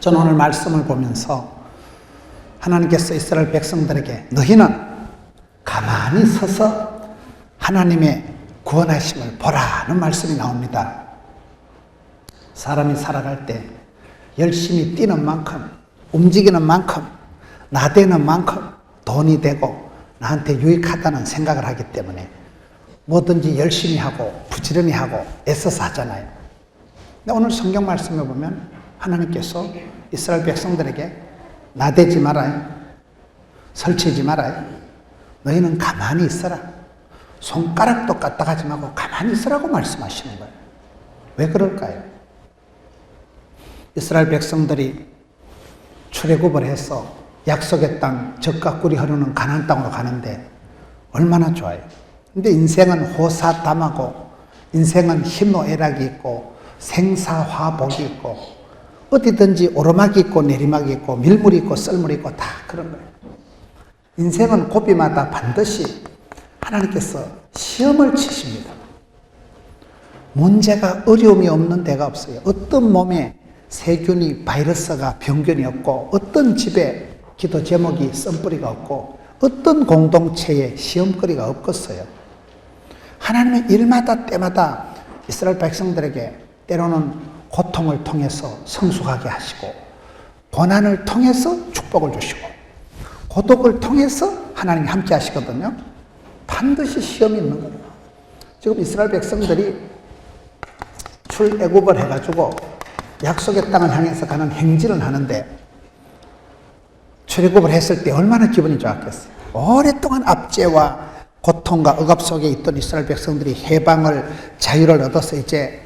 저는 오늘 말씀을 보면서 하나님께서 이스라엘 백성들에게 너희는 가만히 서서 하나님의 구원하심을 보라는 말씀이 나옵니다. 사람이 살아갈 때 열심히 뛰는 만큼, 움직이는 만큼, 나대는 만큼 돈이 되고 나한테 유익하다는 생각을 하기 때문에 뭐든지 열심히 하고 부지런히 하고 애써서 하잖아요. 근데 오늘 성경 말씀에 보면 하나님께서 이스라엘 백성들에게 나대지 말아요. 설치지 말아요. 너희는 가만히 있어라. 손가락도 까딱하지 말고 가만히 있으라고 말씀하시는 거예요. 왜 그럴까요? 이스라엘 백성들이 출애굽을 해서 약속의 땅, 젖과 꿀이 흐르는 가나안 땅으로 가는데 얼마나 좋아요. 근데 인생은 호사담하고 인생은 희노애락이 있고 생사화복이 있고 어디든지 오르막이 있고 내리막이 있고 밀물이 있고 썰물이 있고 다 그런 거예요. 인생은 고비마다 반드시 하나님께서 시험을 치십니다. 문제가 어려움이 없는 데가 없어요. 어떤 몸에 세균이 바이러스가 병균이 없고 어떤 집에 기도 제목이 썬뿌리가 없고 어떤 공동체에 시험거리가 없겠어요. 하나님은 일마다 때마다 이스라엘 백성들에게 때로는 고통을 통해서 성숙하게 하시고 고난을 통해서 축복을 주시고 고독을 통해서 하나님이 함께 하시거든요. 반드시 시험이 있는 거예요. 지금 이스라엘 백성들이 출애굽을 해가지고 약속의 땅을 향해서 가는 행진을 하는데 출애굽을 했을 때 얼마나 기분이 좋았겠어요. 오랫동안 압제와 고통과 억압 속에 있던 이스라엘 백성들이 해방을 자유를 얻어서 이제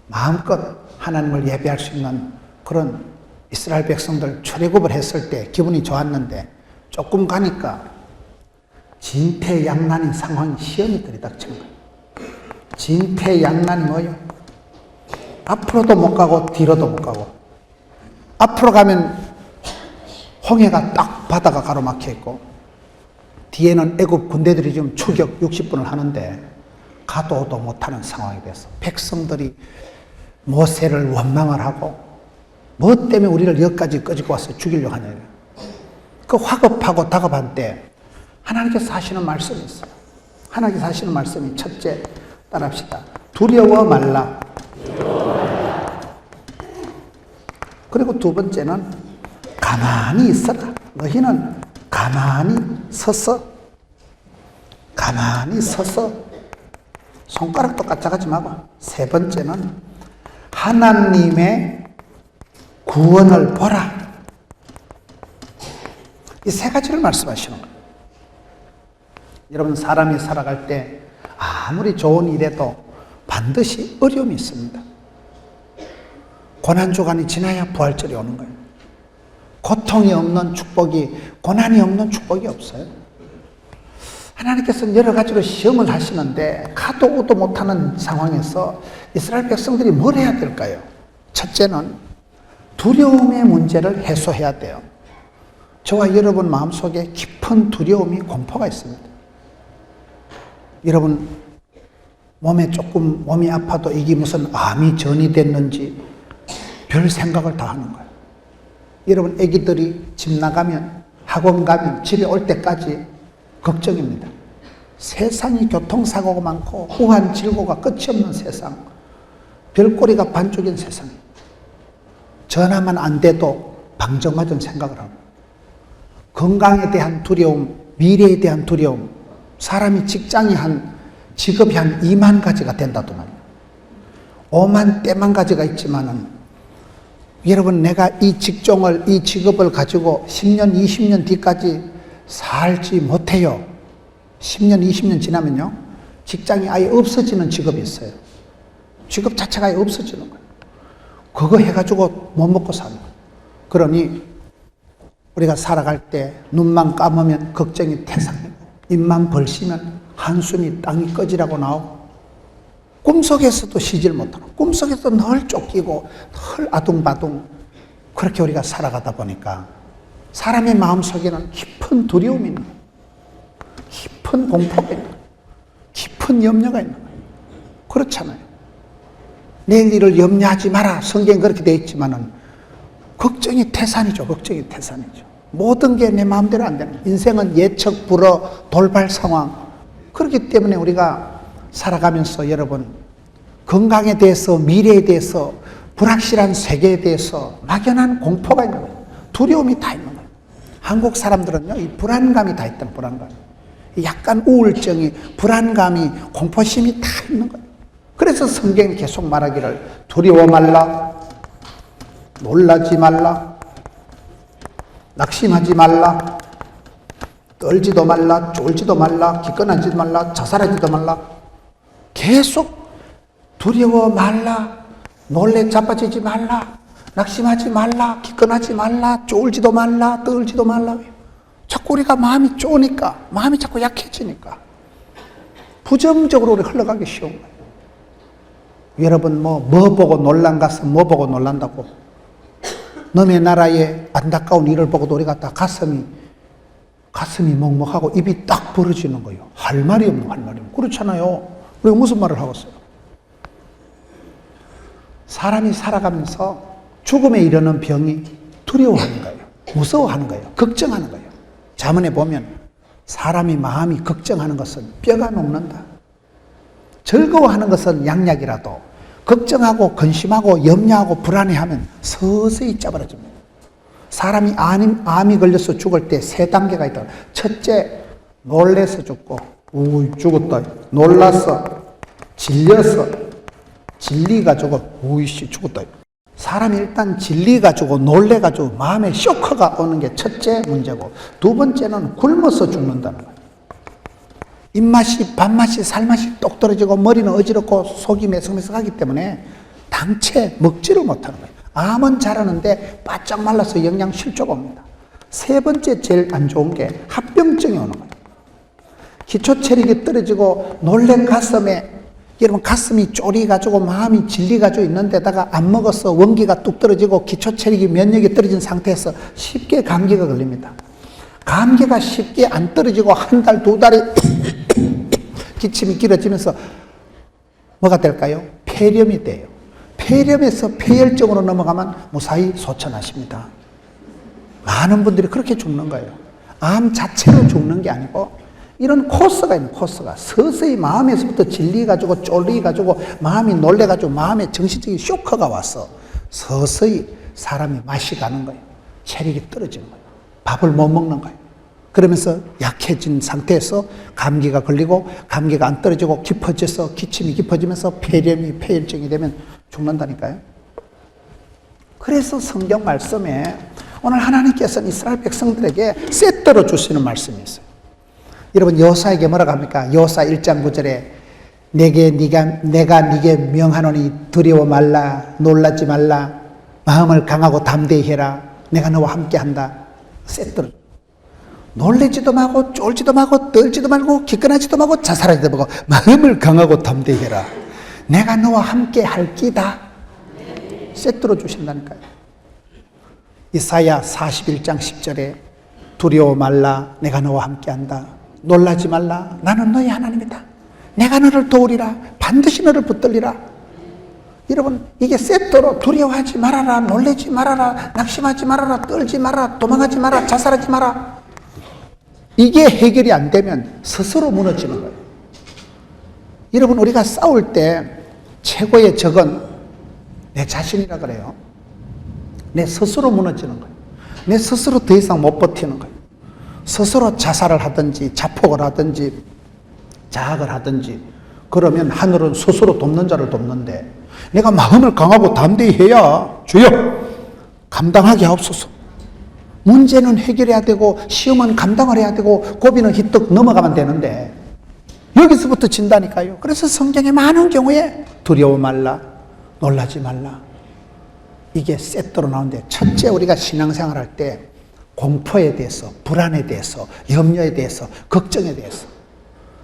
마음껏 하나님을 예배할 수 있는 그런 이스라엘 백성들 출애굽을 했을 때 기분이 좋았는데 조금 가니까 진퇴양난인 상황이 시험이 들이닥친 거예요. 진퇴양난이 뭐예요? 앞으로도 못 가고 뒤로도 못 가고 앞으로 가면 홍해가 딱 바다가 가로막혀 있고 뒤에는 애굽 군대들이 지금 추격 60분을 하는데 가도 오도 못하는 상황이 돼서 백성들이 모세를 원망을 하고 뭐 때문에 우리를 여기까지 끄집고 와서 죽이려고 하냐. 그 화급하고 다급한 때 하나님께서 하시는 말씀이 있어요. 하나님께서 하시는 말씀이 첫째 따라합시다. 두려워 말라. 그리고 두 번째는 가만히 있어라. 너희는 가만히 서서 손가락도 까딱하지 말고 세 번째는 하나님의 구원을 보라. 이 세 가지를 말씀하시는 거예요. 여러분 사람이 살아갈 때 아무리 좋은 일에도 반드시 어려움이 있습니다. 고난주간이 지나야 부활절이 오는 거예요. 고통이 없는 축복이, 고난이 없는 축복이 없어요. 하나님께서는 여러 가지로 시험을 하시는데 가도 오도 못하는 상황에서 이스라엘 백성들이 뭘 해야 될까요? 첫째는 두려움의 문제를 해소해야 돼요. 저와 여러분 마음속에 깊은 두려움이, 공포가 있습니다. 여러분 몸이 아파도 이게 무슨 암이 전이 됐는지 별 생각을 다 하는 거예요. 여러분 애기들이 집 나가면 학원 가면 집에 올 때까지 걱정입니다. 세상이 교통사고가 많고 우한질고가 끝이 없는 세상, 별꼬리가 반쪽인 세상, 전화만 안 돼도 방정맞은 생각을 하고 건강에 대한 두려움, 미래에 대한 두려움, 사람이 직업이 한 2만 가지가 된다더만 5만 떼만 가지가 있지만은 여러분 내가 이 직업을 가지고 10년, 20년 뒤까지 살지 못해요. 10년, 20년 지나면요. 직장이 아예 없어지는 직업이 있어요. 직업 자체가 아예 없어지는 거예요. 그거 해가지고 못 먹고 사는 거예요. 그러니 우리가 살아갈 때 눈만 감으면 걱정이 태산이고 입만 벌시면 한숨이 땅이 꺼지라고 나오고 꿈속에서도 쉬질 못하고 꿈속에서 늘 쫓기고 늘 아둥바둥 그렇게 우리가 살아가다 보니까 사람의 마음속에는 깊은 두려움이 있는 거예요. 깊은 공포가 있는 거예요. 깊은 염려가 있는 거예요. 그렇잖아요. 내일 일을 염려하지 마라. 성경에 그렇게 되어 있지만은 걱정이 태산이죠. 걱정이 태산이죠. 모든 게 내 마음대로 안 되는 거예요. 인생은 예측 불허 돌발 상황. 그렇기 때문에 우리가 살아가면서 여러분 건강에 대해서 미래에 대해서 불확실한 세계에 대해서 막연한 공포가 있는 거예요. 두려움이 다 있는 거예요. 한국 사람들은요, 이 불안감이 다 있다는 불안감. 약간 우울증이, 불안감이, 공포심이 다 있는 거예요. 그래서 성경이 계속 말하기를 두려워 말라, 놀라지 말라, 낙심하지 말라, 떨지도 말라, 쫄지도 말라, 기권하지도 말라, 자살하지도 말라. 계속 두려워 말라, 놀래 자빠지지 말라, 낙심하지 말라, 기권하지 말라, 쫄지도 말라, 떨지도 말라. 자꾸 우리가 마음이 쪼니까, 마음이 자꾸 약해지니까 부정적으로 우리 흘러가기 쉬운 거예요. 여러분 뭐 보고 놀란 것은 뭐 보고 놀란다고? 너의 나라의 안타까운 일을 보고도 우리가 다 가슴이 먹먹하고 입이 딱 벌어지는 거예요. 할 말이 없는, 할 말이 없는. 그렇잖아요. 우리가 무슨 말을 하고 있어요? 사람이 살아가면서 죽음에 이르는 병이 두려워하는 거예요. 무서워하는 거예요. 걱정하는 거예요. 잠언에 보면 사람이 마음이 걱정하는 것은 뼈가 녹는다. 즐거워하는 것은 양약이라도 걱정하고 근심하고 염려하고 불안해하면 서서히 짜버려집니다. 사람이 암이 걸려서 죽을 때 세 단계가 있다. 첫째, 놀래서 죽고, 죽었다. 놀라서, 질려서, 진리가지고, 죽었다. 사람이 일단 진리가지고, 놀래가지고, 마음에 쇼크가 오는 게 첫째 문제고, 두 번째는 굶어서 죽는다는 거예요. 입맛이, 밥맛이, 살맛이 똑 떨어지고, 머리는 어지럽고, 속이 매석매석하기 때문에 당체 먹지를 못하는 거예요. 암은 자라는데 바짝 말라서 영양 실조가 옵니다. 세 번째 제일 안 좋은 게 합병증이 오는 거예요. 기초 체력이 떨어지고 놀란 가슴에, 여러분 가슴이 쪼리가지고 마음이 질리가지고 있는데다가 안 먹어서 원기가 뚝 떨어지고 기초 체력이 면역이 떨어진 상태에서 쉽게 감기가 걸립니다. 감기가 쉽게 안 떨어지고 한 달, 두 달이 기침이 길어지면서 뭐가 될까요? 폐렴이 돼요. 폐렴에서 폐혈증으로 넘어가면 무사히 소천하십니다. 많은 분들이 그렇게 죽는 거예요. 암 자체로 죽는 게 아니고 이런 코스가 있는 코스가 서서히 마음에서부터 질리가지고 쫄리가지고 마음이 놀래가지고 마음에 정신적인 쇼크가 와서 서서히 사람이 맛이 가는 거예요. 체력이 떨어지는 거예요. 밥을 못 먹는 거예요. 그러면서 약해진 상태에서 감기가 걸리고 감기가 안 떨어지고 깊어져서 기침이 깊어지면서 폐렴이 폐혈증이 되면 죽는다니까요. 그래서 성경 말씀에 오늘 하나님께서는 이스라엘 백성들에게 세트로 주시는 말씀이 있어요. 여러분 여호사에게 뭐라고 합니까? 여호사 1장 9절에 내가 네게 명하노니 두려워 말라, 놀라지 말라, 마음을 강하고 담대히 해라, 내가 너와 함께한다. 세트로 놀래지도 말고 쫄지도 말고 떨지도 말고 기권하지도 말고 자살하지도 말고 마음을 강하고 담대히 해라, 내가 너와 함께 할 끼다. 세트로 주신다니까요. 이사야 41장 10절에 두려워 말라, 내가 너와 함께 한다. 놀라지 말라, 나는 너의 하나님이다. 내가 너를 도우리라, 반드시 너를 붙들리라. 여러분 이게 세트로 두려워하지 말아라, 놀라지 말아라, 낙심하지 말아라, 떨지 말아라, 도망하지 마라, 자살하지 마라. 이게 해결이 안 되면 스스로 무너지는 거예요. 여러분 우리가 싸울 때 최고의 적은 내 자신이라 그래요. 내 스스로 무너지는 거예요. 내 스스로 더 이상 못 버티는 거예요. 스스로 자살을 하든지 자폭을 하든지 자학을 하든지 그러면 하늘은 스스로 돕는 자를 돕는데 내가 마음을 강하고 담대히 해야 주여 감당하게 하옵소서. 문제는 해결해야 되고 시험은 감당을 해야 되고 고비는 휘떡 넘어가면 되는데 여기서부터 진다니까요. 그래서 성경에 많은 경우에 두려워 말라, 놀라지 말라, 이게 세트로 나오는데 첫째 우리가 신앙생활 할 때 공포에 대해서, 불안에 대해서, 염려에 대해서, 걱정에 대해서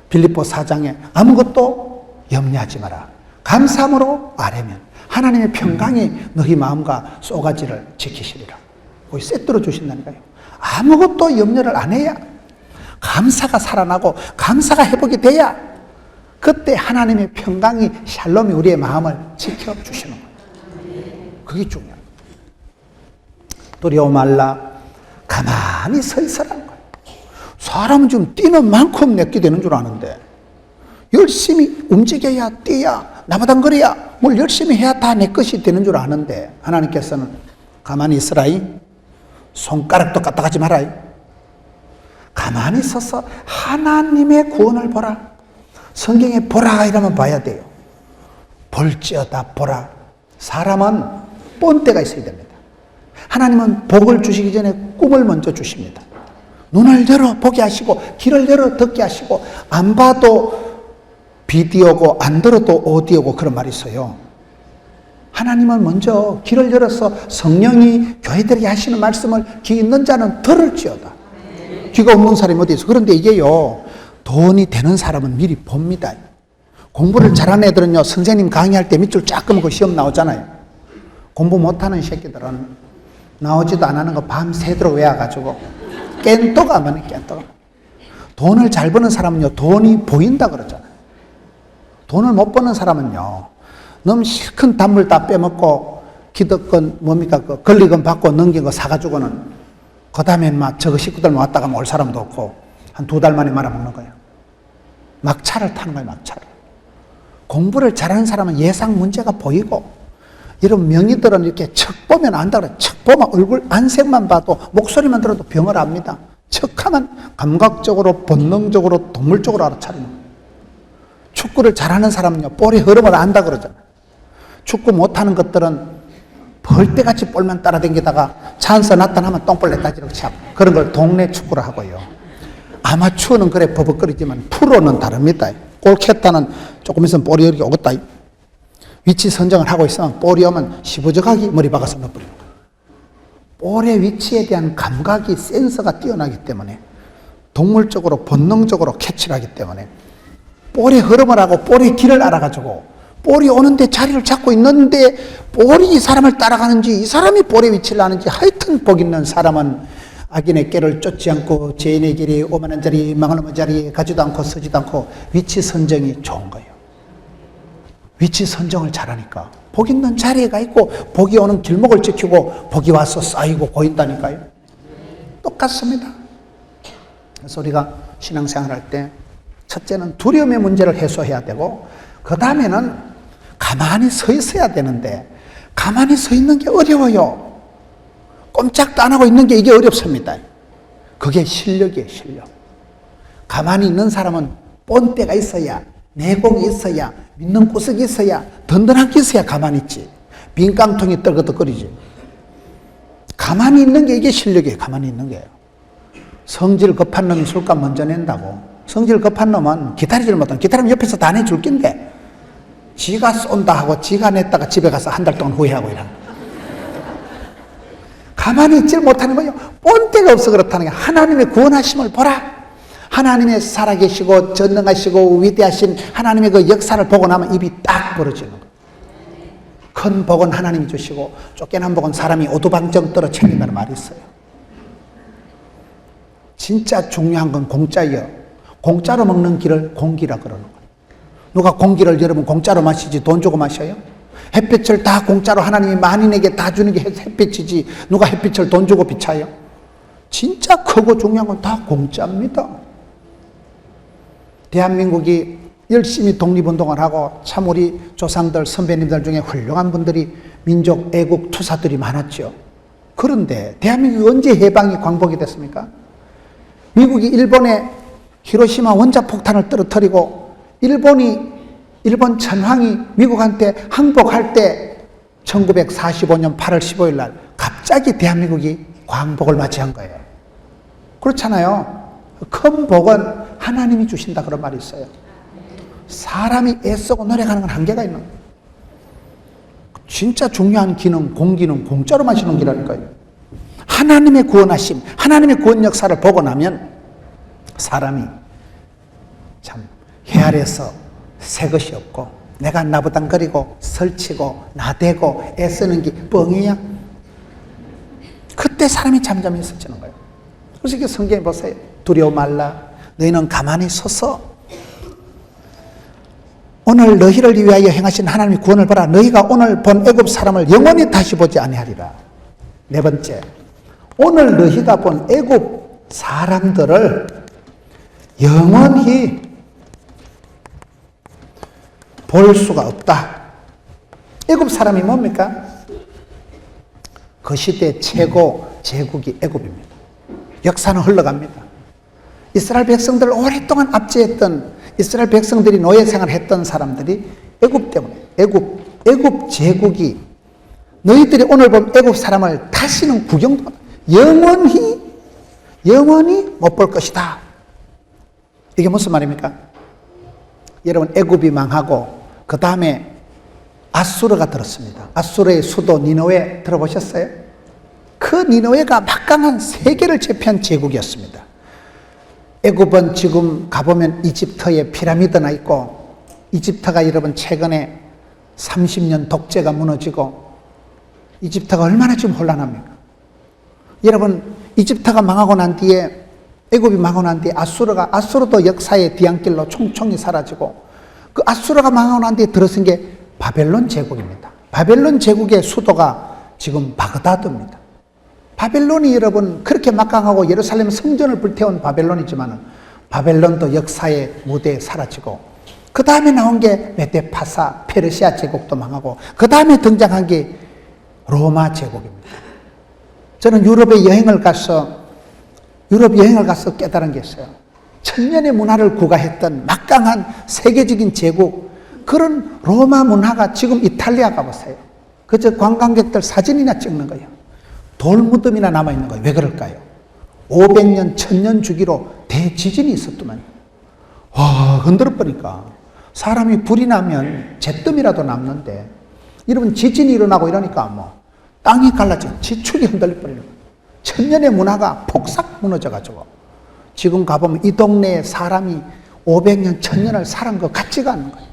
빌립보 4장에 아무것도 염려하지 마라, 감사함으로 아뢰면 하나님의 평강이 너희 마음과 쏘가지를 지키시리라. 거기 세트로 주신다니까요. 아무것도 염려를 안 해야 감사가 살아나고 감사가 회복이 돼야 그때 하나님의 평강이 샬롬이 우리의 마음을 지켜주시는 거예요. 그게 중요해요. 두려워 말라. 가만히 서 있으라는 거예요. 사람은 좀 뛰는 만큼 내게 되는 줄 아는데 열심히 움직여야 뛰어야 나부당거려야 뭘 열심히 해야 다 내 것이 되는 줄 아는데 하나님께서는 가만히 있으라이. 손가락도 까딱하지 마라이. 가만히 서서 하나님의 구원을 보라. 성경에 보라 이러면 봐야 돼요. 볼지어다 보라. 사람은 본때가 있어야 됩니다. 하나님은 복을 주시기 전에 꿈을 먼저 주십니다. 눈을 열어 보게 하시고 귀를 열어 듣게 하시고 안 봐도 비디오고 안 들어도 오디오고 그런 말이 있어요. 하나님은 먼저 귀를 열어서 성령이 교회들에게 하시는 말씀을 귀 있는 자는 들을지어다. 귀가 없는 사람이 어디 있어. 그런데 이게요, 돈이 되는 사람은 미리 봅니다. 공부를 잘하는 애들은요, 선생님 강의할 때 밑줄 쫙 끄면 그 시험 나오잖아요. 공부 못하는 새끼들은 나오지도 안 하는 거 밤새도록 외워가지고 깬또가 뭐니 깬또가. 돈을 잘 버는 사람은요, 돈이 보인다 그러잖아요. 돈을 못 버는 사람은요, 너무 실컷 단물 다 빼먹고 기득권 뭡니까 그 권리금 받고 넘긴 거 사가지고는 그 다음엔 막 저거 식구들만 왔다가 올 사람도 없고 한 2달 만에 말아먹는 거예요. 막차를 타는 거예요. 막차를. 공부를 잘하는 사람은 예상 문제가 보이고, 이런 명의들은 이렇게 척 보면 안다 그래. 척 보면 얼굴 안색만 봐도 목소리만 들어도 병을 압니다. 척하면 감각적으로 본능적으로 동물적으로 알아차리는 거예요. 축구를 잘하는 사람은요, 볼의 흐름을 안다 그러잖아요. 축구 못하는 것들은 벌떼같이 볼만 따라다니다가 찬스 나타나면 똥볼 냈다 이렇게 참 그런 걸 동네 축구를 하고요. 아마추어는 그래 버벅거리지만 프로는 다릅니다. 골키터는 조금 있으면 볼이 이렇게 오겠다. 위치 선정을 하고 있으면 볼이 오면 시부적하게 머리 박아서 넣어버리는 거예요. 볼의 위치에 대한 감각이 센서가 뛰어나기 때문에 동물적으로 본능적으로 캐치를 하기 때문에 볼의 흐름을 하고 볼의 길을 알아가지고 볼이 오는데 자리를 잡고 있는데 볼이 이 사람을 따라가는지 이 사람이 볼의 위치를 아는지 하여튼 복 있는 사람은 악인의 깨를 쫓지 않고 죄인의 길이 오만한 자리 망할 놈의 자리에 가지도 않고 서지도 않고 위치 선정이 좋은 거예요. 위치 선정을 잘하니까 복 있는 자리에 가 있고 복이 오는 길목을 지키고 복이 와서 쌓이고 보인다니까요. 똑같습니다. 그래서 우리가 신앙생활 할 때 첫째는 두려움의 문제를 해소해야 되고 그 다음에는 가만히 서 있어야 되는데 가만히 서 있는 게 어려워요. 꼼짝도 안 하고 있는 게 이게 어렵습니다. 그게 실력이에요. 실력. 가만히 있는 사람은 본때가 있어야 내공이 있어야 믿는 구석이 있어야 든든한 게 있어야 가만히 있지. 빈 깡통이 떨거덕거리지. 가만히 있는 게 이게 실력이에요. 가만히 있는 게요. 성질 급한 놈이 술값 먼저 낸다고. 성질 급한 놈은 기다리질 못하면 기다리면 옆에서 다 내줄 낀데 지가 쏜다 하고 지가 냈다가 집에 가서 한 달 동안 후회하고 이런. 가만히 있질 못하는 거예요. 본때가 없어 그렇다는 게 하나님의 구원하심을 보라. 하나님의 살아계시고 전능하시고 위대하신 하나님의 그 역사를 보고 나면 입이 딱 벌어지는 거예요. 큰 복은 하나님이 주시고 쫓겨난 복은 사람이 오두방정 떨어 챙긴다는 말이 있어요. 진짜 중요한 건 공짜예요. 공짜로 먹는 길을 공기라 그러는 거예요. 누가 공기를 여러분 공짜로 마시지 돈 주고 마셔요? 햇빛을 다 공짜로 하나님이 만인에게 다 주는 게 햇빛이지 누가 햇빛을 돈 주고 비차요? 진짜 크고 중요한 건 다 공짜입니다. 대한민국이 열심히 독립운동을 하고 참 우리 조상들 선배님들 중에 훌륭한 분들이 민족 애국 투사들이 많았죠. 그런데 대한민국이 언제 해방이 광복이 됐습니까? 미국이 일본에 히로시마 원자폭탄을 떨어뜨리고 일본 천황이 미국한테 항복할 때 1945년 8월 15일 날 갑자기 대한민국이 광복을 맞이한 거예요. 그렇잖아요. 큰 복은 하나님이 주신다 그런 말이 있어요. 사람이 애쓰고 노력하는 건 한계가 있는 거예요. 진짜 중요한 기능, 공기는 공짜로 마시는 기라니까요. 하나님의 구원하심, 하나님의 구원 역사를 보고 나면 사람이 참 해 아래서 새 것이 없고 내가 나부당거리고 설치고 나대고 애쓰는 게 뻥이야. 그때 사람이 잠잠해서지는 거예요. 그래서 이게 성경에 보세요. 두려워 말라. 너희는 가만히 서서 오늘 너희를 위하여 행하신 하나님의 구원을 보라. 너희가 오늘 본 애굽 사람을 영원히 다시 보지 아니하리라. 네 번째, 오늘 너희가 본 애굽 사람들을 영원히 볼 수가 없다. 애굽 사람이 뭡니까? 그 시대 최고 제국이 애굽입니다. 역사는 흘러갑니다. 이스라엘 백성들을 오랫동안 압제했던, 이스라엘 백성들이 노예 생활했던 사람들이 애굽 때문에, 애굽 제국이 너희들이 오늘 본 애굽 사람을 다시는 구경도 영원히 못 볼 것이다. 이게 무슨 말입니까? 여러분, 애굽이 망하고 그 다음에 아수르가 들었습니다. 아수르의 수도 니느웨 들어보셨어요? 그 니느웨가 막강한 세계를 제패한 제국이었습니다. 애굽은 지금 가보면 이집트에 피라미드나 있고, 이집트가 여러분 최근에 30년 독재가 무너지고, 이집트가 얼마나 지금 혼란합니까? 여러분, 이집트가 망하고 난 뒤에, 애굽이 망하고 난 뒤에 아수르도 역사의 뒤안길로 총총히 사라지고, 그 아수르가 망하고 난 뒤에 들어선 게 바벨론 제국입니다. 바벨론 제국의 수도가 지금 바그다드입니다. 바벨론이 여러분 그렇게 막강하고 예루살렘 성전을 불태운 바벨론이지만 바벨론도 역사의 무대에 사라지고, 그 다음에 나온 게 메데파사 페르시아 제국도 망하고, 그 다음에 등장한 게 로마 제국입니다. 저는 유럽 여행을 가서 깨달은 게 있어요. 천년의 문화를 구가했던 막강한 세계적인 제국, 그런 로마 문화가 지금 이탈리아 가보세요. 그저 관광객들 사진이나 찍는 거예요. 돌무덤이나 남아있는 거예요. 왜 그럴까요? 500년, 1000년 주기로 대지진이 있었더만요. 흔들어 버리니까 사람이 불이 나면 잿더미라도 남는데, 여러분 지진이 일어나고 이러니까 뭐 땅이 갈라지고 지축이 흔들려 버리는 거예요. 천년의 문화가 폭삭 무너져가지고 지금 가보면 이 동네에 사람이 500년, 1000년을 살은 것 같지가 않은 거예요.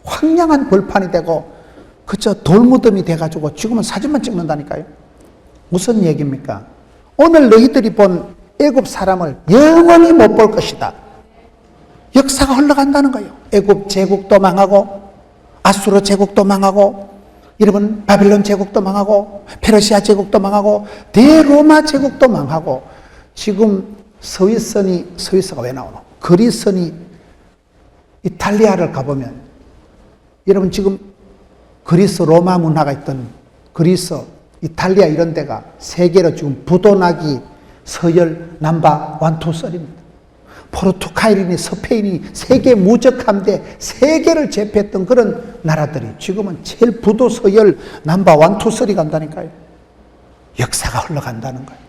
황량한 벌판이 되고 그저 돌무덤이 돼가지고 지금은 사진만 찍는다니까요. 무슨 얘기입니까? 오늘 너희들이 본 애굽 사람을 영원히 못 볼 것이다. 역사가 흘러간다는 거예요. 애굽 제국도 망하고, 아수르 제국도 망하고, 여러분 바빌론 제국도 망하고, 페르시아 제국도 망하고, 대로마 제국도 망하고, 지금 스위스가 왜 나오노? 그리스니 이탈리아를 가보면, 여러분 지금 그리스 로마 문화가 있던 그리스, 이탈리아 이런 데가 세계로 지금 부도나기 서열 넘버 1, 2, 3입니다. 포르투갈이니 스페인이 세계 무적 함대 세계를 제패했던 그런 나라들이 지금은 제일 부도 서열 넘버 1, 2, 3 간다니까요. 역사가 흘러간다는 거예요.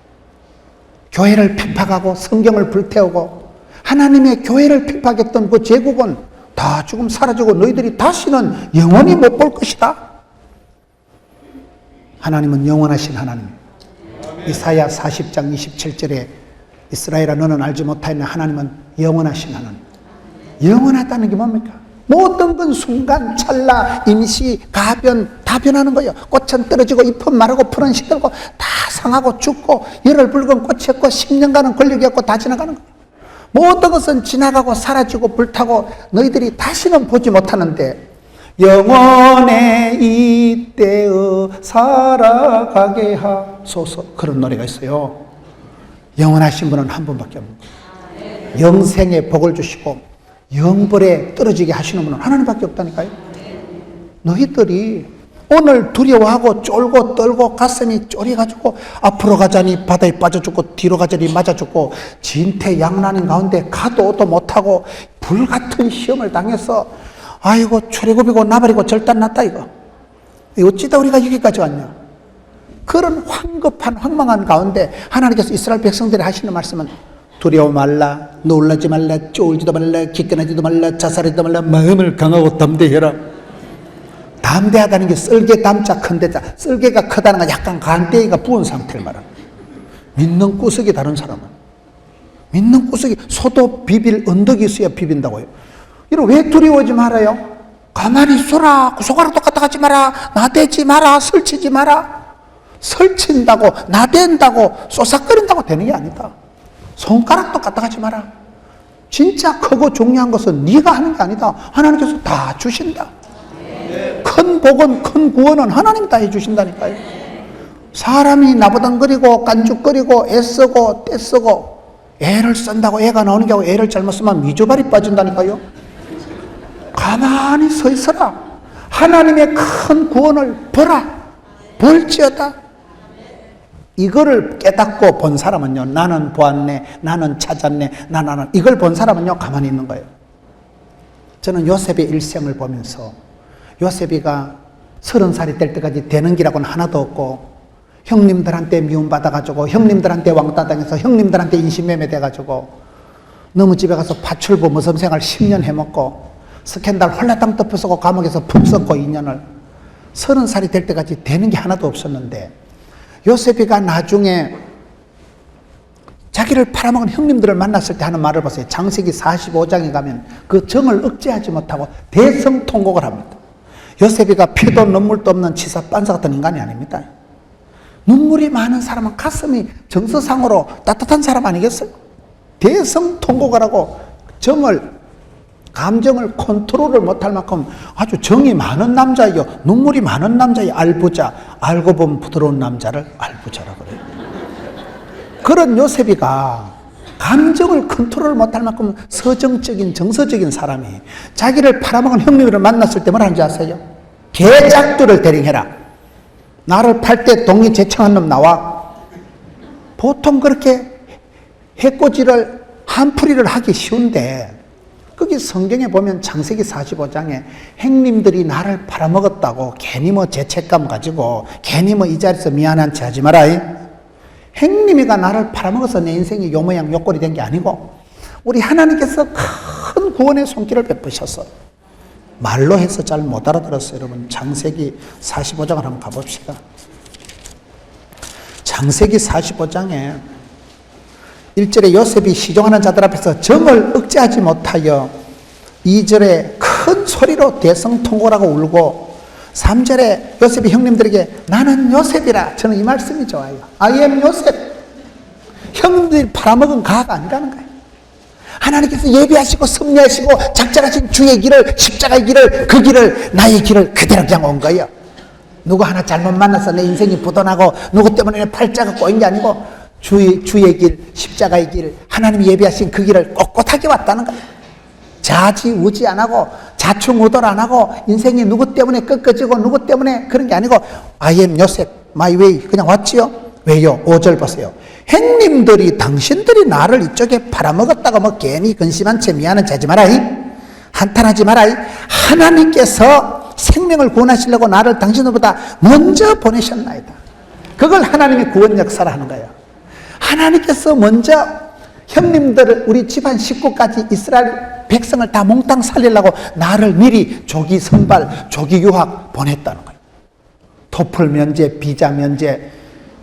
교회를 핍박하고 성경을 불태우고 하나님의 교회를 핍박했던 그 제국은 다 지금 사라지고 너희들이 다시는 영원히 못 볼 것이다. 하나님은 영원하신 하나님. 이사야 40장 27절에 이스라엘아 너는 알지 못하였나 하나님은 영원하신 하나님. 영원하다는 게 뭡니까? 모든 건 순간, 찰나, 임시, 가변 다 변하는 거예요. 꽃은 떨어지고 잎은 마르고 풀은 시들고 다 상하고 죽고 열을 붉은 꽃이었고 10년간은 권력이었고 다 지나가는 거예요. 모든 것은 지나가고 사라지고 불타고 너희들이 다시는 보지 못하는데 영원의 이때의 살아가게 하소서, 그런 노래가 있어요. 영원하신 분은 한 분밖에 없는, 영생의 복을 주시고 영벌에 떨어지게 하시는 분은 하나님밖에 없다니까요. 너희들이 오늘 두려워하고 쫄고 떨고 가슴이 쫄여가지고 앞으로 가자니 바다에 빠져 죽고 뒤로 가자니 맞아 죽고 진퇴양난인 가운데 가도 오도 못하고 불같은 시험을 당해서 아이고 출애굽이고 나발이고 절단났다 이거 어찌다 우리가 여기까지 왔냐. 그런 황급한 황망한 가운데 하나님께서 이스라엘 백성들이 하시는 말씀은 두려워 말라, 놀라지 말라, 쫄지도 말라, 기꺼나지도 말라, 자살하지도 말라, 마음을 강하고 담대해라. 담대하다는 게 썰개 담자 큰데자, 썰개가 크다는 건 약간 간대기가 부은 상태를 말합니다. 믿는 구석이 다른 사람은 믿는 구석이 소도 비빌 언덕이 있어야 비빈다고요. 이런 왜 두려워하지 말아요? 가만히 있어라. 구속하라도 갖다 가지 마라. 나대지 마라. 설치지 마라. 설친다고 나댄다고 쏘삭거린다고 되는 게 아니다. 손가락도 갖다 가지 마라. 진짜 크고 중요한 것은 네가 하는 게 아니다. 하나님께서 다 주신다. 큰 복은 큰 구원은 하나님 다 해주신다니까요. 사람이 나부당거리고 깐죽거리고 애쓰고 떼쓰고 애를 쓴다고 애가 나오는 게 아니고 애를 잘못 쓰면 미주발이 빠진다니까요. 가만히 서 있어라. 하나님의 큰 구원을 보라. 볼지어다. 이거를 깨닫고 본 사람은요, 나는 보았네, 나는 찾았네, 나는 이걸 본 사람은요, 가만히 있는 거예요. 저는 요셉의 일생을 보면서 요셉이가 30살이 될 때까지 되는 기라고는 하나도 없고 형님들한테 미움받아가지고 형님들한테 왕따 당해서 형님들한테 인신매매 돼가지고 너무 집에 가서 파출부 모섬생활 10년 해먹고 스캔들 홀라당 덮어쓰고 감옥에서 푹 썩고 2년을 30살이 될 때까지 되는 게 하나도 없었는데 요셉이가 나중에 자기를 팔아먹은 형님들을 만났을 때 하는 말을 보세요. 창세기 45장에 가면 그 정을 억제하지 못하고 대성통곡을 합니다. 요셉이가 피도 눈물도 없는 치사 빤사 같은 인간이 아닙니다. 눈물이 많은 사람은 가슴이 정서상으로 따뜻한 사람 아니겠어요? 대성통곡을 하고 감정을 컨트롤을 못할 만큼 아주 정이 많은 남자예요. 눈물이 많은 남자예요. 알부자. 알고 보면 부드러운 남자를 알부자라고 그래요. 그런 요셉이가 감정을 컨트롤 못할 만큼 서정적인 정서적인 사람이 자기를 팔아먹은 형님을 만났을 때 뭐라 하는지 아세요? 개작두를 대령해라. 나를 팔 때 동의 제청한 놈 나와. 보통 그렇게 해코지를 한풀이를 하기 쉬운데 거기 성경에 보면 창세기 45장에 형님들이 나를 팔아먹었다고 괜히 뭐 죄책감 가지고 괜히 뭐 이 자리에서 미안한 체 하지 마라. 형님이가 나를 팔아먹어서 내 인생이 요 모양 요 꼴이 된 게 아니고 우리 하나님께서 큰 구원의 손길을 베푸셔서 말로 해서 잘 못 알아들었어요. 여러분 창세기 45장을 한번 가봅시다. 창세기 45장에 1절에 요셉이 시종하는 자들 앞에서 정을 억제하지 못하여 2절에 큰 소리로 대성통곡하고 울고 3절에 요셉이 형님들에게 나는 요셉이라. 저는 이 말씀이 좋아요. I am 요셉. 형님들이 팔아먹은 가가 아니라는 거예요. 하나님께서 예비하시고 섭리하시고 작정하신 주의 길을 십자가의 길을 그 길을 나의 길을 그대로 그냥 온 거예요. 누구 하나 잘못 만나서 내 인생이 부도나고 누구 때문에 내 팔자가 꼬인 게 아니고 주의 길, 십자가의 길, 하나님이 예비하신 그 길을 꼿꼿하게 왔다는 거예요. 좌지우지 안 하고 좌충우돌 안 하고 인생이 누구 때문에 꺾어지고 누구 때문에 그런 게 아니고 I am 요셉, my way 그냥 왔지요. 왜요? 5절 보세요. 형님들이 당신들이 나를 이쪽에 팔아먹었다고 뭐 괜히 근심한 채 미안한 채 하지 마라이. 한탄하지 마라이. 하나님께서 생명을 구원하시려고 나를 당신들보다 먼저 보내셨나이다. 그걸 하나님의 구원 역사를 하는 거예요. 하나님께서 먼저 형님들을 우리 집안 식구까지 이스라엘 백성을 다 몽땅 살리려고 나를 미리 조기 선발, 조기 유학 보냈다는 거예요. 토플 면제, 비자 면제,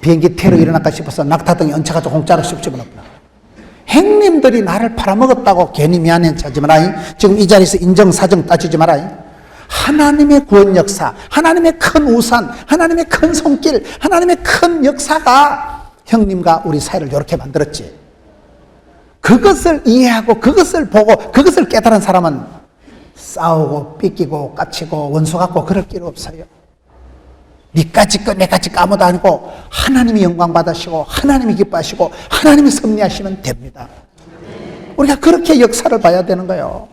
비행기 테러 일어날까 싶어서 낙타등에 얹혀가지고 공짜로 쑥 집어넣었구나. 형님들이 나를 팔아먹었다고 괜히 미안해 하지 마라. 지금 이 자리에서 인정사정 따지지 마라. 하나님의 구원 역사, 하나님의 큰 우산, 하나님의 큰 손길, 하나님의 큰 역사가 형님과 우리 사이를 이렇게 만들었지. 그것을 이해하고 그것을 보고 그것을 깨달은 사람은 싸우고 삐끼고 까치고 원수 같고 그럴 길 없어요. 니까지 거 내까지 거 아무도 아니고 하나님이 영광 받으시고 하나님이 기뻐하시고 하나님이 섭리하시면 됩니다. 우리가 그렇게 역사를 봐야 되는 거예요.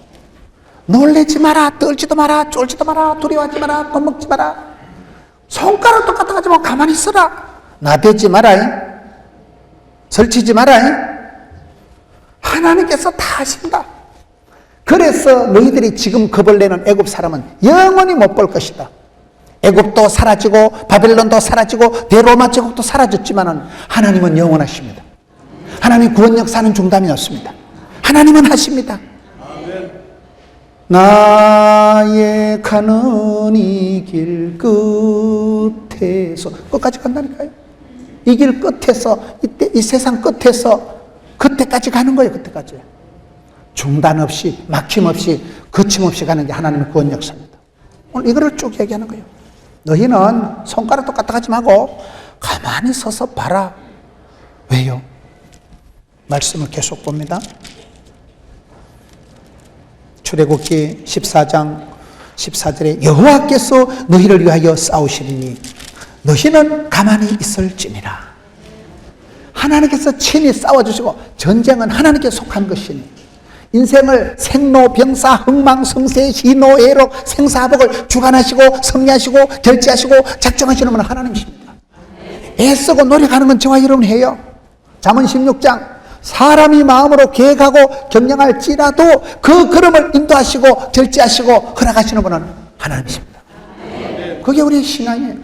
놀래지 마라, 떨지도 마라, 쫄지도 마라, 두려워하지 마라, 겁먹지 마라. 손가락도 까딱하지 가만히 있어라. 나대지 마라. 설치지 마라. 하나님께서 다 하신다. 그래서 너희들이 지금 겁을 내는 애굽 사람은 영원히 못 볼 것이다. 애굽도 사라지고 바벨론도 사라지고 대로마 제국도 사라졌지만은 하나님은 영원하십니다. 하나님 구원 역사는 중단이 없습니다. 하나님은 하십니다. 나의 가는 이 길 끝에서 끝까지 간다니까요. 이 길 끝에서 이 세상 끝에서 그때까지 가는 거예요. 그때까지 중단 없이 막힘없이 거침없이 가는 게 하나님의 구원 역사입니다. 오늘 이거를 쭉 얘기하는 거예요. 너희는 손가락도 까딱하지 말고 가만히 서서 봐라. 왜요? 말씀을 계속 봅니다. 출애굽기 14장 14절에 여호와께서 너희를 위하여 싸우시리니 너희는 가만히 있을지니라. 하나님께서 친히 싸워주시고, 전쟁은 하나님께 속한 것이니 인생을 생로병사 흥망성쇠 희노애록 생사복을 주관하시고 섭리하시고 결제하시고 작정하시는 분은 하나님이십니다. 애쓰고 노력하는 건 저와 여러분 해요. 잠언 16장 사람이 마음으로 계획하고 경영할지라도 그 걸음을 인도하시고 결제하시고 허락하시는 분은 하나님이십니다. 그게 우리의 신앙이에요.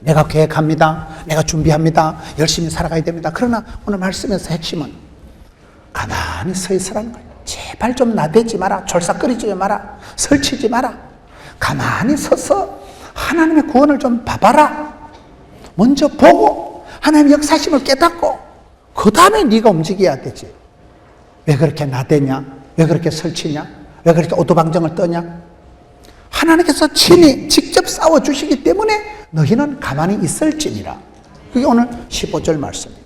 내가 계획합니다. 내가 준비합니다. 열심히 살아가야 됩니다. 그러나 오늘 말씀에서 핵심은 가만히 서 있으라는 거예요. 제발 좀 나대지 마라. 졸삭거리지 마라. 설치지 마라. 가만히 서서 하나님의 구원을 좀 봐봐라. 먼저 보고 하나님의 역사심을 깨닫고 그 다음에 네가 움직여야 되지. 왜 그렇게 나대냐? 왜 그렇게 설치냐? 왜 그렇게 오도방정을 떠냐? 하나님께서 친히 직접 싸워주시기 때문에 너희는 가만히 있을지니라. 그게 오늘 15절 말씀이에요.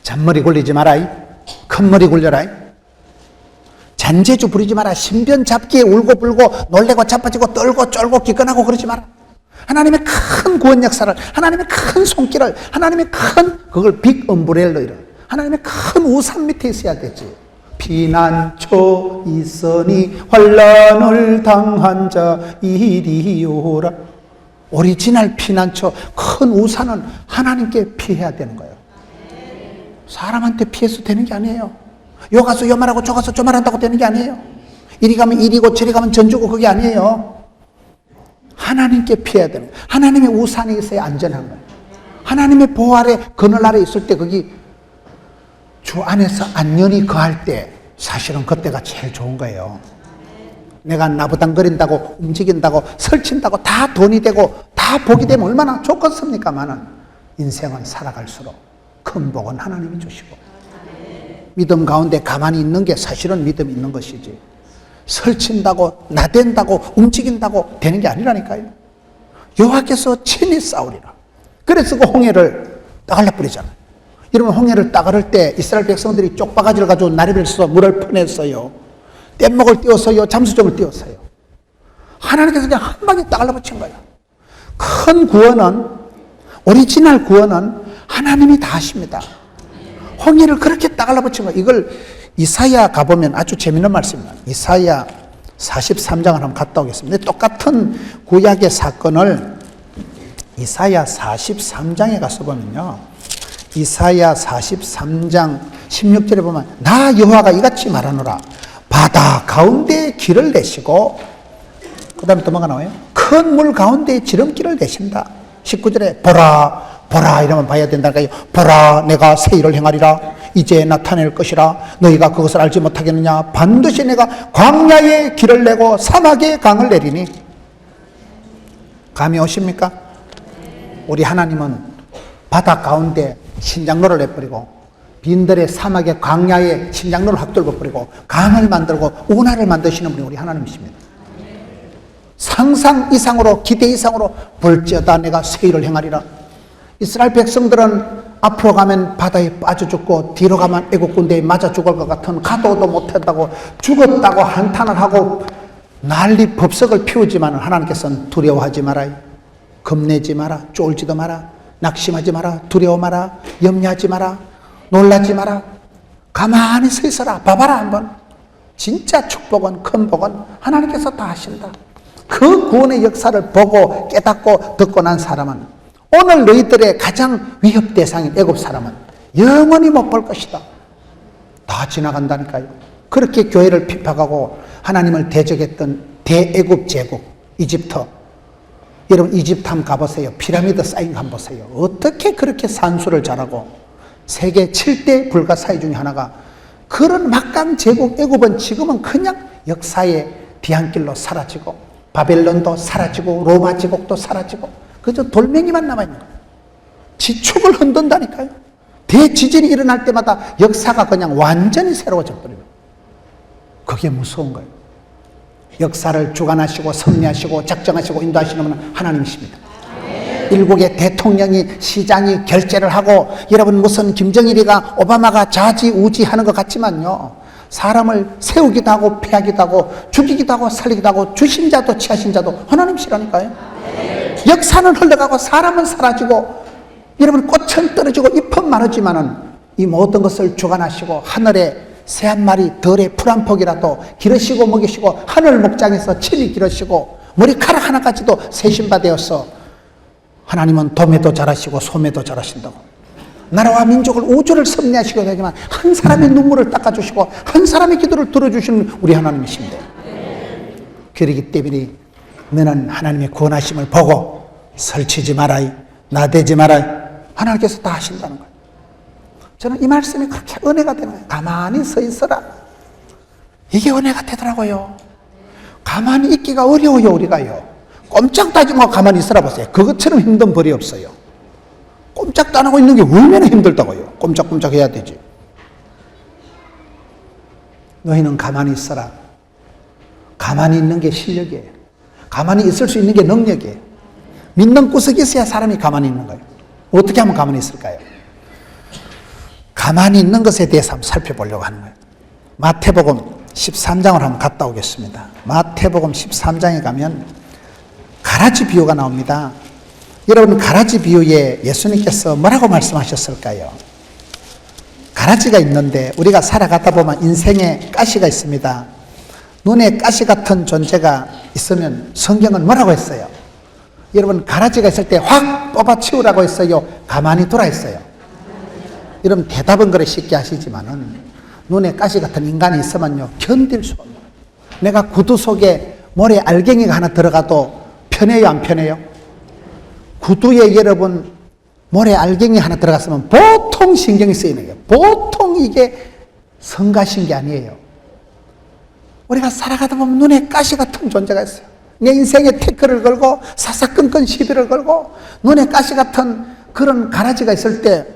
잔머리 굴리지 마라. 큰 머리 굴려라. 잔재주 부리지 마라. 신변 잡기에 울고 불고 놀래고 자빠지고 떨고 쫄고 기권하고 그러지 마라. 하나님의 큰 구원 역사를, 하나님의 큰 손길을, 하나님의 큰 그걸 빅 엄브렐러를, 하나님의 큰 우산 밑에 있어야 되지. 피난처 있으니 환난을 당한 자 이리 오라. 오리지널 피난처 큰 우산은 하나님께 피해야 되는 거예요. 사람한테 피해서 되는 게 아니에요. 요 가서 요 말하고 저 가서 저 말한다고 되는 게 아니에요. 이리 가면 이리고 저리 가면 전주고 그게 아니에요. 하나님께 피해야 되는 거예요. 하나님의 우산이 있어야 안전한 거예요. 하나님의 보호 아래 그늘 아래 있을 때 거기 주 안에서 안전히 거할 때 사실은 그때가 제일 좋은 거예요. 내가 나부당거린다고 움직인다고 설친다고 다 돈이 되고 다 복이 되면 얼마나 좋겠습니까마는 인생은 살아갈수록 큰 복은 하나님이 주시고 믿음 가운데 가만히 있는 게 사실은 믿음이 있는 것이지 설친다고 나댄다고 움직인다고 되는 게 아니라니까요. 여호와께서 친히 싸우리라. 그래서 그 홍해를 따갈라 뿌리잖아요. 여러분 홍해를 따가를 때 이스라엘 백성들이 쪽바가지를 가지고 나리를 써서 물을 퍼냈어요. 뗏목을 띄웠어요. 잠수정을 띄웠어요. 하나님께서 그냥 한 방에 따갈라 붙인 거예요. 큰 구원은 오리지널 구원은 하나님이 다 하십니다. 홍해를 그렇게 따갈라 붙인 거예요. 이걸 이사야 가보면 아주 재미있는 말씀입니다. 이사야 43장을 한번 갔다 오겠습니다. 똑같은 구약의 사건을 이사야 43장에 가서 보면요. 이사야 43장 16절에 보면 나 여호와가 이같이 말하노라. 바다 가운데 길을 내시고 그 다음에 또 뭐가 나와요? 큰 물 가운데 지름길을 내신다. 19절에 보라 보라 이러면 봐야 된다니까요. 보라 내가 새 일을 행하리라. 이제 나타낼 것이라. 너희가 그것을 알지 못하겠느냐. 반드시 내가 광야에 길을 내고 사막에 강을 내리니. 감이 오십니까? 우리 하나님은 바다 가운데 신장로를 내버리고 빈들의 사막의 광야에 신장로를 확 돌려버리고 강을 만들고 운하를 만드시는 분이 우리 하나님이십니다. 상상 이상으로 기대 이상으로 볼지어다 내가 새 일을 행하리라. 이스라엘 백성들은 앞으로 가면 바다에 빠져 죽고 뒤로 가면 애국 군대에 맞아 죽을 것 같은 가도도 못했다고 죽었다고 한탄을 하고 난리 법석을 피우지만 하나님께서는 두려워하지 마라. 겁내지 마라. 쫄지도 마라. 낙심하지 마라. 두려워 마라. 염려하지 마라. 놀라지 마라. 가만히 서 있어라. 봐봐라 한번. 진짜 축복은 큰 복은 하나님께서 다 하신다. 그 구원의 역사를 보고 깨닫고 듣고 난 사람은 오늘 너희들의 가장 위협 대상인 애굽 사람은 영원히 못 볼 것이다. 다 지나간다니까요. 그렇게 교회를 핍박하고 하나님을 대적했던 대애굽 제국 이집트. 여러분 이집트 한번 가보세요. 피라미드 쌓인 거 한번 보세요. 어떻게 그렇게 산수를 잘하고 세계 7대 불가사의 중에 하나가 그런 막강 제국 애굽은 지금은 그냥 역사의 뒤안길로 사라지고 바벨론도 사라지고 로마 제국도 사라지고 그저 돌멩이만 남아있는 거예요. 지축을 흔든다니까요. 대지진이 일어날 때마다 역사가 그냥 완전히 새로워져 버려요. 그게 무서운 거예요. 역사를 주관하시고 섭리하시고 작정하시고 인도하시는 분은 하나님이십니다. 일국의 대통령이 시장이 결재를 하고 여러분 무슨 김정일이가 오바마가 좌지우지하는 것 같지만요. 사람을 세우기도 하고 패하기도 하고 죽이기도 하고 살리기도 하고 주신 자도 취하신 자도 하나님이시라니까요. 역사는 흘러가고 사람은 사라지고 여러분 꽃은 떨어지고 잎은 마르지만은 이 모든 것을 주관하시고 하늘에 새 한 마리 덜의 풀 한 폭이라도 기르시고 먹이시고 하늘 목장에서 친히 기르시고 머리카락 하나까지도 세신바 되어서 하나님은 도매도 잘하시고 소매도 잘하신다고 나라와 민족을 우주를 섭리하시고 되지만 한 사람의 눈물을 닦아주시고 한 사람의 기도를 들어주시는 우리 하나님이십니다. 그러기 때문에 너는 하나님의 구원하심을 보고 설치지 말아이 나대지 말아이 하나님께서 다 하신다는 거예요. 저는 이 말씀이 그렇게 은혜가 되는 거예요. 가만히 서 있어라. 이게 은혜가 되더라고요. 가만히 있기가 어려워요. 우리가요. 꼼짝도 하지 말고 가만히 있으라 보세요. 그것처럼 힘든 벌이 없어요. 꼼짝도 안 하고 있는 게 얼마나 힘들다고요. 꼼짝꼼짝 해야 되지. 너희는 가만히 있어라. 가만히 있는 게 실력이에요. 가만히 있을 수 있는 게 능력이에요. 믿는 구석이 있어야 사람이 가만히 있는 거예요. 어떻게 하면 가만히 있을까요? 가만히 있는 것에 대해서 한번 살펴보려고 하는 거예요. 마태복음 13장을 한번 갔다 오겠습니다. 마태복음 13장에 가면 가라지 비유가 나옵니다. 여러분 가라지 비유에 예수님께서 뭐라고 말씀하셨을까요? 가라지가 있는데 우리가 살아가다 보면 인생에 가시가 있습니다. 눈에 가시 같은 존재가 있으면 성경은 뭐라고 했어요? 여러분 가라지가 있을 때 확 뽑아치우라고 했어요? 가만히 둬라 했어요? 여러분 대답은 그래 쉽게 하시지만은 눈에 가시 같은 인간이 있으면요 견딜 수 없는 내가 구두 속에 모래 알갱이가 하나 들어가도 편해요 안 편해요? 구두에 여러분 모래 알갱이 하나 들어갔으면 보통 신경이 쓰이는 거예요. 보통 이게 성가신 게 아니에요. 우리가 살아가다 보면 눈에 가시 같은 존재가 있어요. 내 인생에 태클을 걸고 사사건건 시비를 걸고 눈에 가시 같은 그런 가라지가 있을 때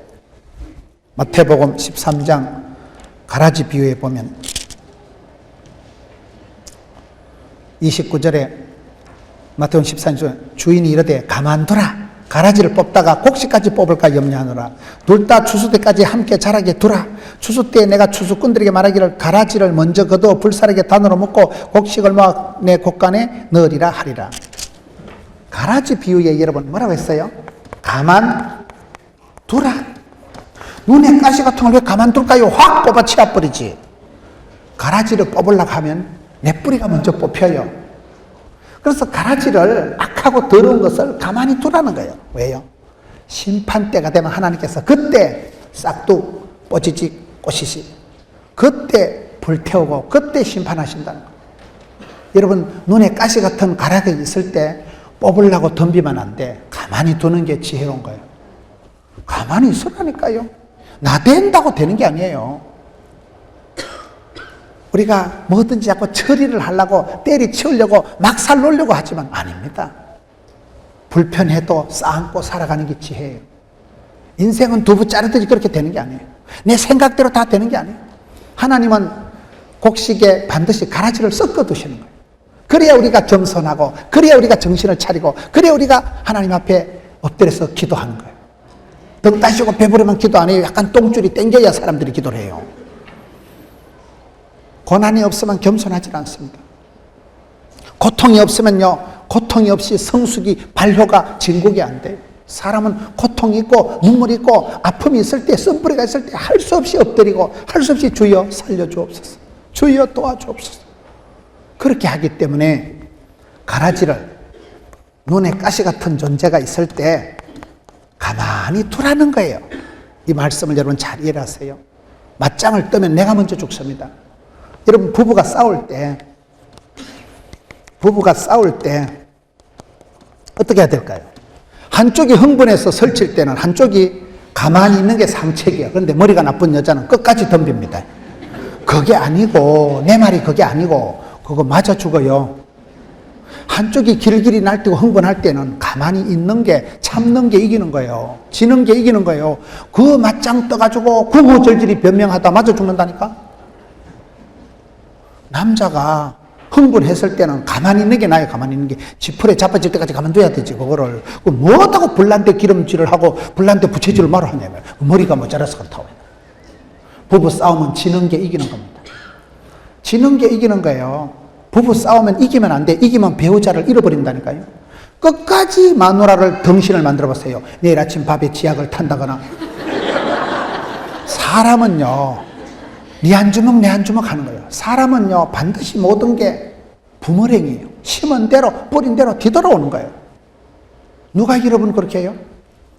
마태복음 13장 가라지 비유에 보면 29절에 마태복음 13장 주인이 이르되 가만두라 가라지를 뽑다가 곡식까지 뽑을까 염려하노라 둘 다 추수 때까지 함께 자라게 두라 추수 때에 내가 추수꾼들에게 말하기를 가라지를 먼저 거두어 불사르게 단으로 묶고 곡식을 모아 내 곡간에 넣으리라 하리라. 가라지 비유에 여러분 뭐라고 했어요? 가만두라. 눈에 가시 같은 걸 왜 가만둘까요? 확 뽑아치워 버리지. 가라지를 뽑으려고 하면 내 뿌리가 먼저 뽑혀요. 그래서 가라지를 악하고 더러운 것을 가만히 두라는 거예요. 왜요? 심판 때가 되면 하나님께서 그때 싹둑 뽀지직 꼬시시 그때 불태우고 그때 심판하신다는 거예요. 여러분 눈에 가시 같은 가라지가 있을 때 뽑으려고 덤비면 안 돼. 가만히 두는 게 지혜로운 거예요. 가만히 있으라니까요. 나댄다고 되는 게 아니에요. 우리가 뭐든지 자꾸 처리를 하려고 때리치우려고 막살 놓으려고 하지만 아닙니다. 불편해도 쌓고 살아가는 게 지혜예요. 인생은 두부 자르듯이 그렇게 되는 게 아니에요. 내 생각대로 다 되는 게 아니에요. 하나님은 곡식에 반드시 가라지를 섞어 두시는 거예요. 그래야 우리가 겸손하고 그래야 우리가 정신을 차리고 그래야 우리가 하나님 앞에 엎드려서 기도하는 거예요. 등 따시고 배부르면 기도 안 해요. 약간 똥줄이 땡겨야 사람들이 기도를 해요. 고난이 없으면 겸손하지 않습니다. 고통이 없으면요, 고통이 없이 성숙이 발효가 진국이 안 돼요. 사람은 고통이 있고 눈물이 있고 아픔이 있을 때 쓴뿌리가 있을 때 할 수 없이 엎드리고 할 수 없이 주여 살려주옵소서 주여 도와주옵소서 그렇게 하기 때문에 가라지를 눈에 가시 같은 존재가 있을 때 가만히 두라는 거예요. 이 말씀을 여러분 잘 이해하세요. 맞짱을 뜨면 내가 먼저 죽습니다. 여러분 부부가 싸울 때 어떻게 해야 될까요? 한쪽이 흥분해서 설칠 때는 한쪽이 가만히 있는 게 상책이에요. 그런데 머리가 나쁜 여자는 끝까지 덤빕니다. 그게 아니고 내 말이 그게 아니고 그거 맞아 죽어요. 한쪽이 길길이 날뛰고 흥분할 때는 가만히 있는 게 참는 게 이기는 거예요. 지는 게 이기는 거예요. 그 맞짱 떠가지고 구구절절히 변명하다 맞아 죽는다니까. 남자가 흥분했을 때는 가만히 있는 게 나아요. 가만히 있는 게 지푸레 자빠질 때까지 가만둬야 되지. 그거를 뭐하다고 불난데 기름칠을 하고 불난데 부채질을 말을 하냐면 머리가 모자라서 그렇다고. 부부 싸움은 지는 게 이기는 겁니다. 지는 게 이기는 거예요. 부부 싸우면 이기면 안 돼. 이기면 배우자를 잃어버린다니까요. 끝까지 마누라를 덩신을 만들어 보세요. 내일 아침 밥에 지약을 탄다거나. 사람은요, 니 한 주먹 내 한 주먹 하는 거예요. 사람은요, 반드시 모든 게 부모랭이에요. 심은 대로 뿌린 대로 뒤돌아오는 거예요. 누가 여러분 그렇게 해요?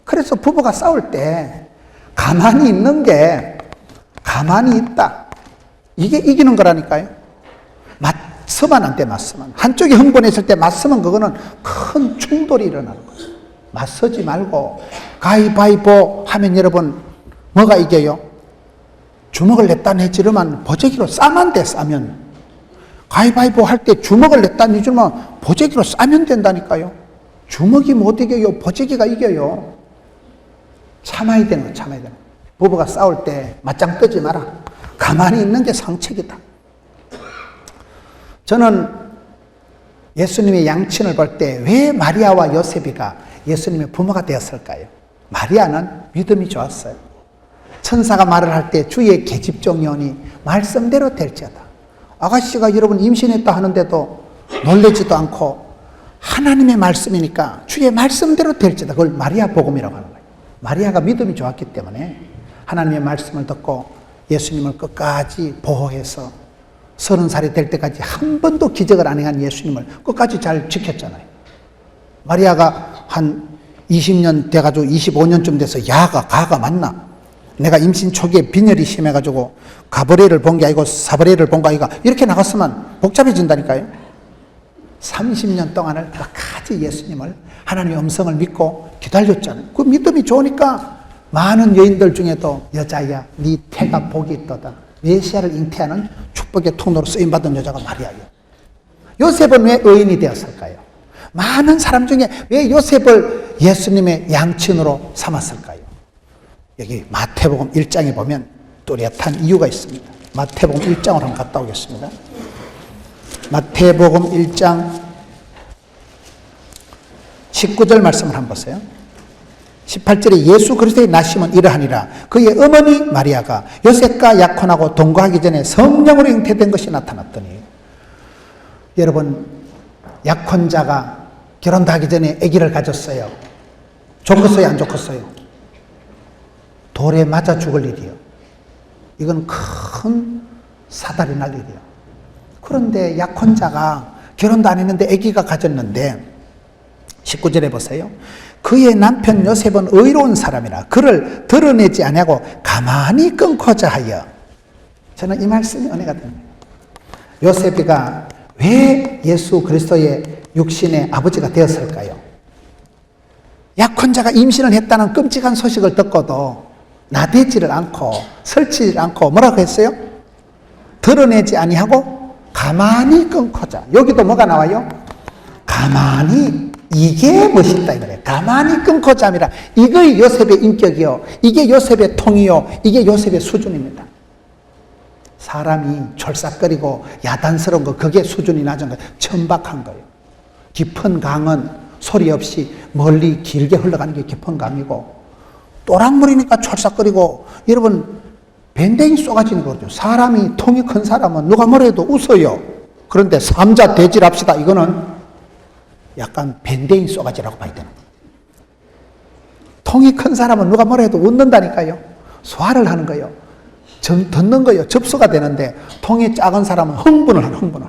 그래서 부부가 싸울 때 가만히 있는 게, 가만히 있다, 이게 이기는 거라니까요. 맞서만 안 돼. 맞서만. 한쪽이 흥분했을 때 맞서면 그거는 큰 충돌이 일어나는 거예요. 맞서지 말고 가위바위보 하면 여러분 뭐가 이겨요? 주먹을 냈다 내지르면 보재기로 싸면 돼. 싸면. 가위바위보 할 때 주먹을 냈다 내지르면 보재기로 싸면 된다니까요. 주먹이 못 이겨요. 보재기가 이겨요. 참아야 되는 거, 참아야 되는 거. 부부가 싸울 때 맞짱 뜨지 마라. 가만히 있는 게 상책이다. 저는 예수님의 양친을 볼 때 왜 마리아와 요셉이가 예수님의 부모가 되었을까요? 마리아는 믿음이 좋았어요. 천사가 말을 할 때 주의 계집종이오니 말씀대로 될지어다. 아가씨가 여러분 임신했다 하는데도 놀라지도 않고 하나님의 말씀이니까 주의 말씀대로 될지어다. 그걸 마리아 복음이라고 하는 거예요. 마리아가 믿음이 좋았기 때문에 하나님의 말씀을 듣고 예수님을 끝까지 보호해서 30살이 될 때까지 한 번도 기적을 안 행한 예수님을 끝까지 잘 지켰잖아요. 마리아가 한 20년 돼가지고 25년쯤 돼서 가가 맞나? 내가 임신 초기에 빈혈이 심해가지고 가브리엘을 본 게 아니고 사브리엘을 본 거 아이가? 이렇게 나갔으면 복잡해진다니까요. 30년 동안을 끝까지 예수님을, 하나님의 음성을 믿고 기다렸잖아요. 그 믿음이 좋으니까 많은 여인들 중에도 여자야 네 태가 복이 있도다. 메시아를 잉태하는 축복의 통로로 쓰임받은 여자가 마리아예요. 요셉은 왜 의인이 되었을까요? 많은 사람 중에 왜 요셉을 예수님의 양친으로 삼았을까요? 여기 마태복음 1장에 보면 뚜렷한 이유가 있습니다. 마태복음 1장으로 한번 갔다 오겠습니다. 마태복음 1장 19절 말씀을 한번 보세요. 18절에 예수 그리스도의 나심은 이러하니라. 그의 어머니 마리아가 요셉과 약혼하고 동거하기 전에 성령으로 잉태된 것이 나타났더니. 여러분, 약혼자가 결혼도 하기 전에 아기를 가졌어요. 좋겠어요, 안 좋겠어요? 돌에 맞아 죽을 일이요. 이건 큰 사달이 날 일이요. 그런데 약혼자가 결혼도 안 했는데 아기가 가졌는데 19절에 보세요. 그의 남편 요셉은 의로운 사람이라 그를 드러내지 아니하고 가만히 끊고자 하여. 저는 이 말씀이 은혜가 됩니다. 요셉이가 왜 예수 그리스도의 육신의 아버지가 되었을까요? 약혼자가 임신을 했다는 끔찍한 소식을 듣고도 나대지를 않고 설치지 않고 뭐라고 했어요? 드러내지 아니하고 가만히 끊고자. 여기도 뭐가 나와요? 가만히. 이게 멋있다 이 말이에요. 가만히 끊고자 함이라. 이게 요셉의 인격이요, 이게 요셉의 통이요, 이게 요셉의 수준입니다. 사람이 졸싹거리고 야단스러운 거, 그게 수준이 낮은 거예요. 천박한 거예요. 깊은 강은 소리 없이 멀리 길게 흘러가는 게 깊은 강이고, 또랑물이니까 졸싹거리고. 여러분, 밴댕이 쏘가지는 거죠. 사람이, 통이 큰 사람은 누가 뭐라 해도 웃어요. 그런데 삼자 대질합시다, 이거는 약간 밴댕이 쏘가지라고 봐야 되는 거예요. 통이 큰 사람은 누가 뭐라 해도 웃는다니까요. 소화를 하는 거예요. 듣는 거예요. 접수가 되는데, 통이 작은 사람은 흥분을 하는, 흥분을.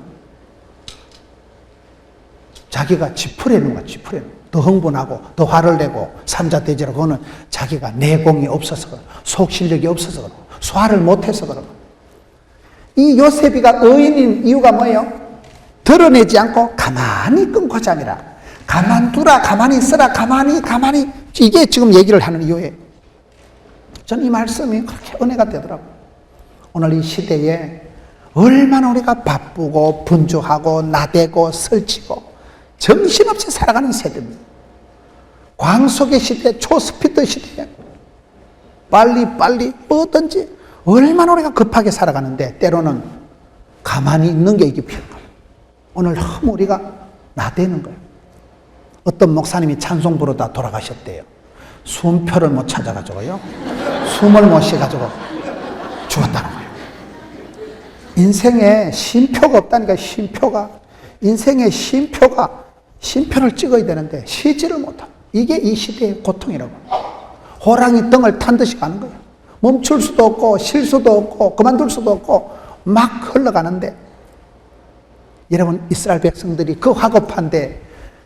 자기가 쥐풀에는 거야, 쥐풀에는. 더 흥분하고, 더 화를 내고, 삼자대지라고. 그거는 자기가 내공이 없어서 그러고, 속 실력이 없어서 그러고, 소화를 못해서 그러고. 이 요셉이가 의인인 이유가 뭐예요? 드러내지 않고 가만히 끊고자 함이라. 가만두라, 가만히 있으라, 가만히. 이게 지금 얘기를 하는 이유예요. 전 이 말씀이 그렇게 은혜가 되더라고요. 오늘 이 시대에 얼마나 우리가 바쁘고 분주하고 나대고 설치고 정신없이 살아가는 세대입니다. 광속의 시대, 초스피드 시대. 빨리 뭐든지 얼마나 우리가 급하게 살아가는데 때로는 가만히 있는 게 이게 필요해요. 오늘 너무 우리가 나대는 거예요. 어떤 목사님이 찬송 부르다 돌아가셨대요. 숨표를 못 찾아가지고요. 숨을 못 쉬어가지고 죽었다는 거예요. 인생에 쉼표가 없다니까. 인생의 쉼표를 찍어야 되는데 쉬지를 못하고, 이게 이 시대의 고통이라고. 호랑이 덩을 탄 듯이 가는 거예요. 멈출 수도 없고 쉴 수도 없고 그만둘 수도 없고 막 흘러가는데, 여러분 이스라엘 백성들이 그 화급한데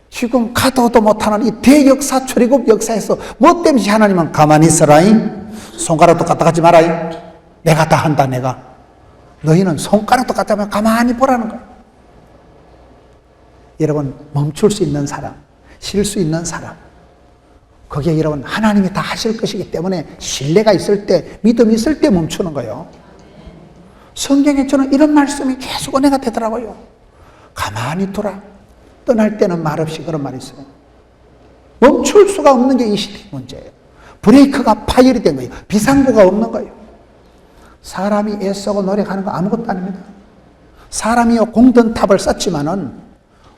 지금 가도도 못하는 이 대역사 출애굽 역사에서 뭐 때문에 하나님은 가만히 있어라잉, 손가락도 갖다 가지 마라잉, 내가 다 한다. 내가 너희는 손가락도 갖다 면 가만히 보라는 거예요. 여러분 멈출 수 있는 사람, 쉴 수 있는 사람, 거기에 여러분 하나님이 다 하실 것이기 때문에 신뢰가 있을 때, 믿음이 있을 때 멈추는 거예요. 성경에 저는 이런 말씀이 계속 은혜가 되더라고요. 가만히 두라. 떠날 때는 말없이, 그런 말이 있어요. 멈출 수가 없는 게 이 시대의 문제예요. 브레이크가 파열이 된 거예요. 비상구가 없는 거예요. 사람이 애쓰고 노력하는 거 아무것도 아닙니다. 사람이요 공든 탑을 쌓지만은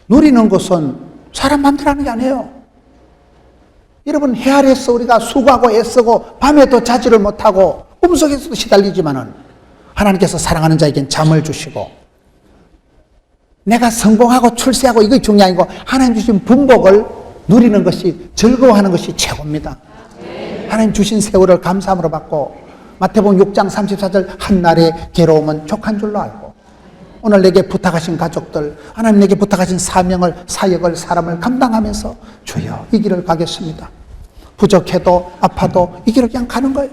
누리는 것은 사람 마음대로 하는 게 아니에요. 여러분 해 아래에서 우리가 수고하고 애쓰고 밤에도 자지를 못하고 꿈속에서도 시달리지만은 하나님께서 사랑하는 자에겐 잠을 주시고, 내가 성공하고 출세하고 이게 중요한 거, 하나님 주신 분복을 누리는 것이, 즐거워하는 것이 최고입니다. 하나님 주신 세월을 감사함으로 받고, 마태복음 6장 34절 한날의 괴로움은 족한 줄로 알고, 오늘 내게 부탁하신 가족들, 하나님 내게 부탁하신 사명을, 사역을, 사람을 감당하면서 주여 이 길을 가겠습니다. 부족해도 아파도 이 길을 그냥 가는 거예요.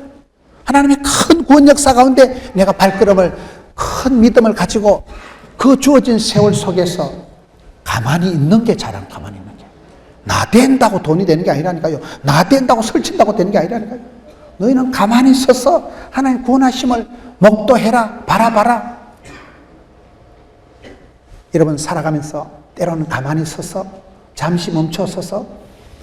하나님의 큰 구원 역사 가운데 내가 발걸음을, 큰 믿음을 가지고 그 주어진 세월 속에서 가만히 있는 게 자랑, 가만히 있는 게. 나 된다고 돈이 되는 게 아니라니까요. 나 된다고 설친다고 되는 게 아니라니까요. 너희는 가만히 서서 하나님 구원하심을 목도해라, 바라봐라. 여러분 살아가면서 때로는 가만히 서서, 잠시 멈춰 서서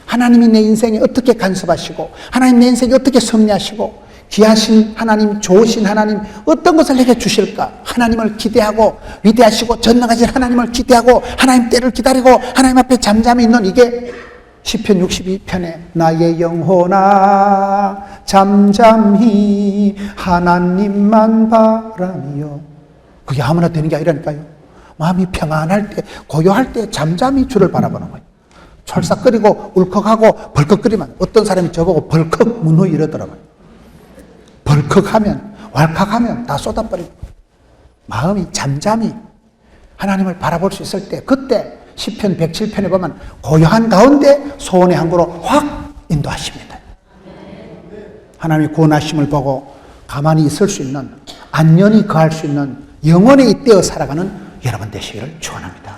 하나님이 내 인생에 어떻게 간섭하시고, 하나님 내 인생에 어떻게 섭리하시고, 귀하신 하나님, 좋으신 하나님 어떤 것을 내게 주실까, 하나님을 기대하고, 위대하시고 전능하신 하나님을 기대하고 하나님 때를 기다리고 하나님 앞에 잠잠히 있는, 이게 시편 62편에 나의 영혼아 잠잠히 하나님만 바라며, 그게 아무나 되는 게 아니라니까요. 마음이 평안할 때, 고요할 때 잠잠히 주를 바라보는 거예요. 철삭거리고 울컥하고 벌컥거리면 어떤 사람이 저보고 벌컥 문호 이러더라고요. 벌컥하면, 왈칵하면 다 쏟아버리고, 마음이 잠잠히 하나님을 바라볼 수 있을 때, 그때 시편 107편에 보면 고요한 가운데 소원의 항구로 확 인도하십니다. 하나님의 구원하심을 보고 가만히 있을 수 있는, 안연히 거할 수 있는 영원히 잇대어 살아가는 여러분 되시기를 축원합니다.